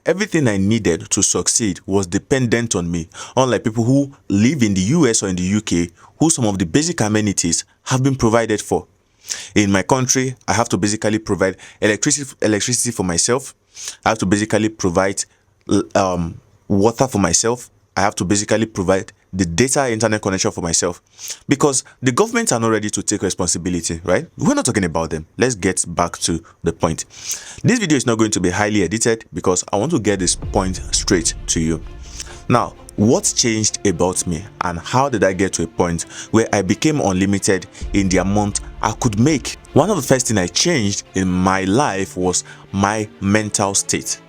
everything I needed to succeed was dependent on me, unlike people who live in the US or in the UK, who some of the basic amenities have been provided for. In my country, I have to basically provide electricity for myself. I have to basically provide water for myself. I have to basically provide the data internet connection for myself, because the government are not ready to take responsibility, right? We're not talking about them. Let's get back to the point. This video is not going to be highly edited because I want to get this point straight to you. Now, what changed about me and how did I get to a point where I became unlimited in the amount I could make? One of the first things I changed in my life was my mental state.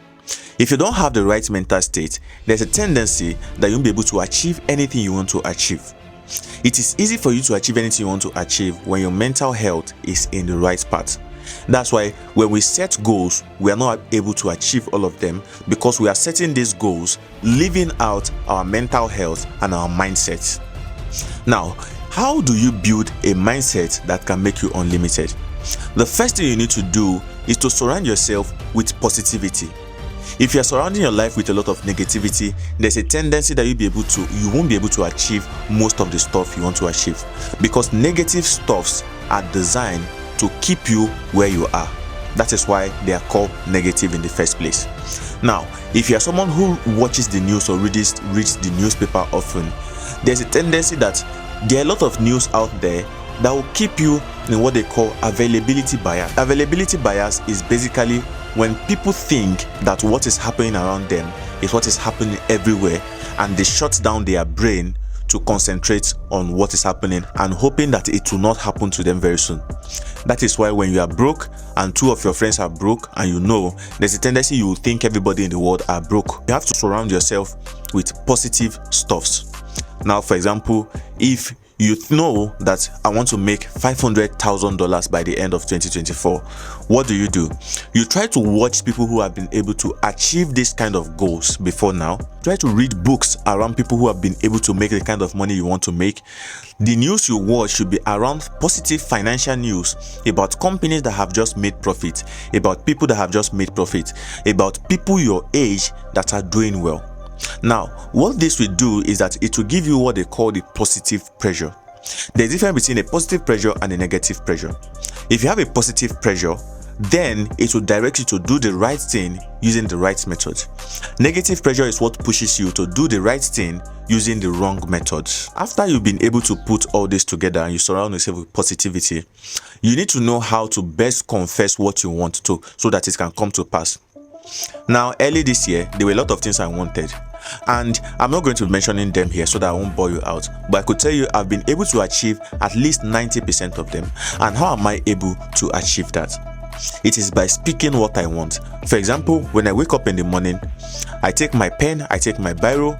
If you don't have the right mental state, there's a tendency that you won't be able to achieve anything you want to achieve. It is easy for you to achieve anything you want to achieve when your mental health is in the right path. That's why when we set goals, we are not able to achieve all of them because we are setting these goals, leaving out our mental health and our mindset. Now, how do you build a mindset that can make you unlimited? The first thing you need to do is to surround yourself with positivity. If you are surrounding your life with a lot of negativity, there's a tendency that you won't be able to achieve most of the stuff you want to achieve, because negative stuffs are designed to keep you where you are. That is why they are called negative in the first place. Now, if you are someone who watches the news or reads the newspaper often, there's a tendency that there are a lot of news out there that will keep you in what they call availability bias. Availability bias is basically when people think that what is happening around them is what is happening everywhere, and they shut down their brain to concentrate on what is happening and hoping that it will not happen to them very soon. That is why when you are broke and two of your friends are broke, and there's a tendency you will think everybody in the world are broke. You have to surround yourself with positive stuffs. Now, for example, if you know that I want to make $500,000 by the end of 2024, what do? You try to watch people who have been able to achieve this kind of goals before now. Try to read books around people who have been able to make the kind of money you want to make. The news you watch should be around positive financial news about companies that have just made profit, about people that have just made profit, about people your age that are doing well. Now, what this will do is that it will give you what they call the positive pressure. There's a difference between a positive pressure and a negative pressure. If you have a positive pressure, then it will direct you to do the right thing using the right method. Negative pressure is what pushes you to do the right thing using the wrong method. After you've been able to put all this together and you surround yourself with positivity, you need to know how to best confess what you want to so that it can come to pass. Now, early this year, there were a lot of things I wanted, and I'm not going to be mentioning them here so that I won't bore you out, but I could tell you I've been able to achieve at least 90% of them. And how am I able to achieve that? It is by speaking what I want. For example, when I wake up in the morning, I take my pen, I take my biro,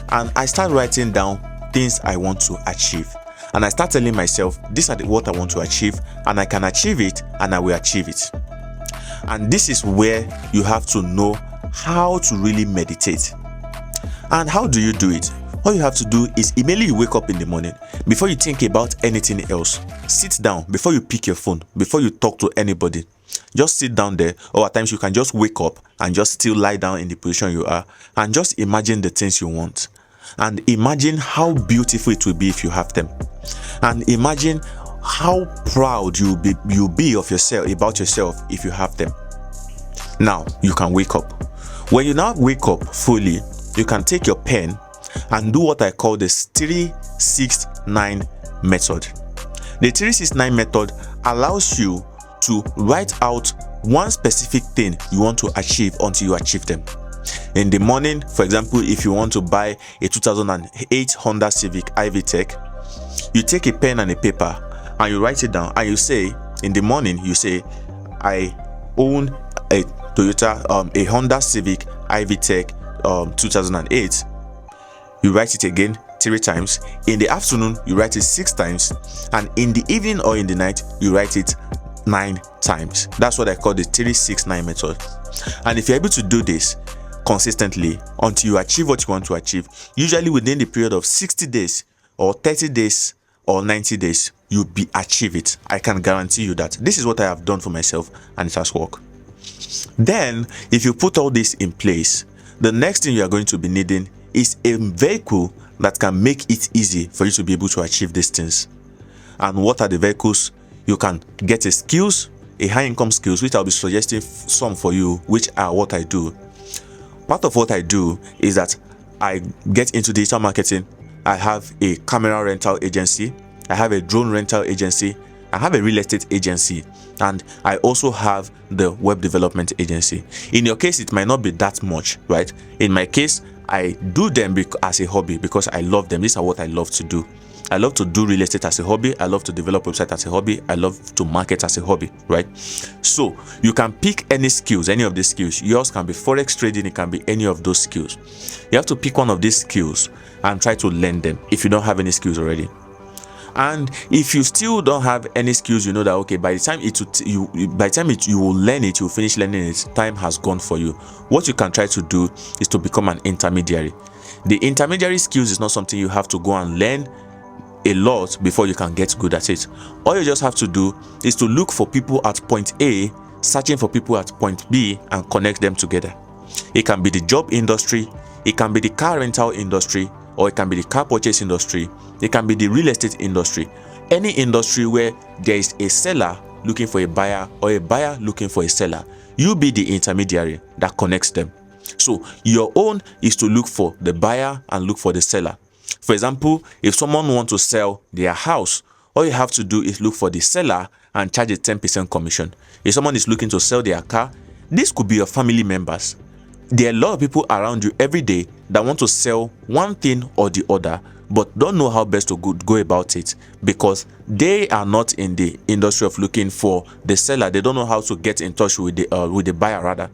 and I start writing down things I want to achieve. And I start telling myself, these are what I want to achieve, and I can achieve it, and I will achieve it. And this is where you have to know how to really meditate. And how do you do it? All you have to do is immediately you wake up in the morning, before you think about anything else, sit down. Before you pick your phone, before you talk to anybody, just sit down there. Or at times you can just wake up and just still lie down in the position you are and just imagine the things you want, and imagine how beautiful it will be if you have them, and imagine how proud you'll be of yourself, about yourself, if you have them. Now you can wake up. When you now wake up fully, you can take your pen and do what I call the 3-6-9 method. The 3-6-9 method allows you to write out one specific thing you want to achieve until you achieve them. In the morning, for example, if you want to buy a 2008 Honda Civic iVTEC, you take a pen and a paper and you write it down, and you say, in the morning, you say, I own a a Honda Civic iVTEC 2008. You write it again 3 times. In the afternoon, you write it 6 times, and in the evening or in the night, you write it 9 times. That's what I call the 3-6-9 method. And if you're able to do this consistently until you achieve what you want to achieve, usually within the period of 60 days or 30 days or 90 days, you'll achieve it. I can guarantee you that. This is what I have done for myself, and it has worked. Then, if you put all this in place, the next thing you are going to be needing is a vehicle that can make it easy for you to be able to achieve these things. And what are the vehicles? You can get a skills, a high income skills, which I'll be suggesting some for you, which are what I do. Part of what I do is that I get into digital marketing. I have a camera rental agency, I have a drone rental agency, I have a real estate agency, and I also have the web development agency. In your case, it might not be that much, right? In my case, I do them as a hobby because I love them. These are what I love to do. I love to do real estate as a hobby. I love to develop website as a hobby. I love to market as a hobby, right? So you can pick any skills, any of these skills. Yours can be forex trading. It can be any of those skills. You have to pick one of these skills and try to learn them if you don't have any skills already. And if you still don't have any skills, you know that okay, by the time you will learn it, you finish learning it, time has gone for you. What you can try to do is to become an intermediary. The intermediary skills is not something you have to go and learn a lot before you can get good at it. All you just have to do is to look for people at point A, searching for people at point B, and connect them together. It can be the job industry, it can be the car rental industry, or it can be the car purchase industry, it can be the real estate industry. Any industry where there is a seller looking for a buyer or a buyer looking for a seller, you be the intermediary that connects them. So your own is to look for the buyer and look for the seller. For example, if someone wants to sell their house, all you have to do is look for the seller and charge a 10% commission. If someone is looking to sell their car, this could be your family members. There are a lot of people around you every day that want to sell one thing or the other, but don't know how best to go about it because they are not in the industry of looking for the seller. They don't know how to get in touch with the buyer rather.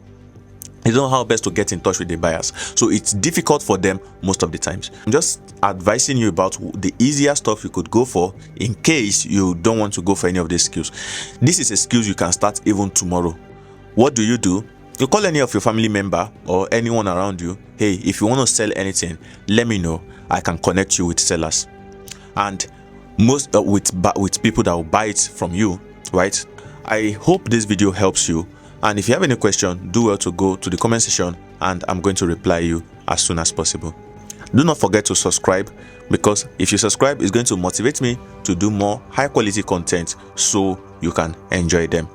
They don't know how best to get in touch with the buyers. So it's difficult for them most of the times. I'm just advising you about the easier stuff you could go for in case you don't want to go for any of these skills. This is a skill you can start even tomorrow. What do? You call any of your family member or anyone around you. Hey, if you want to sell anything, let me know. I can connect you with sellers and most with people that will buy it from you, right? I hope this video helps you. And if you have any question, do well to go to the comment section and I'm going to reply you as soon as possible. Do not forget to subscribe because if you subscribe, it's going to motivate me to do more high quality content so you can enjoy them.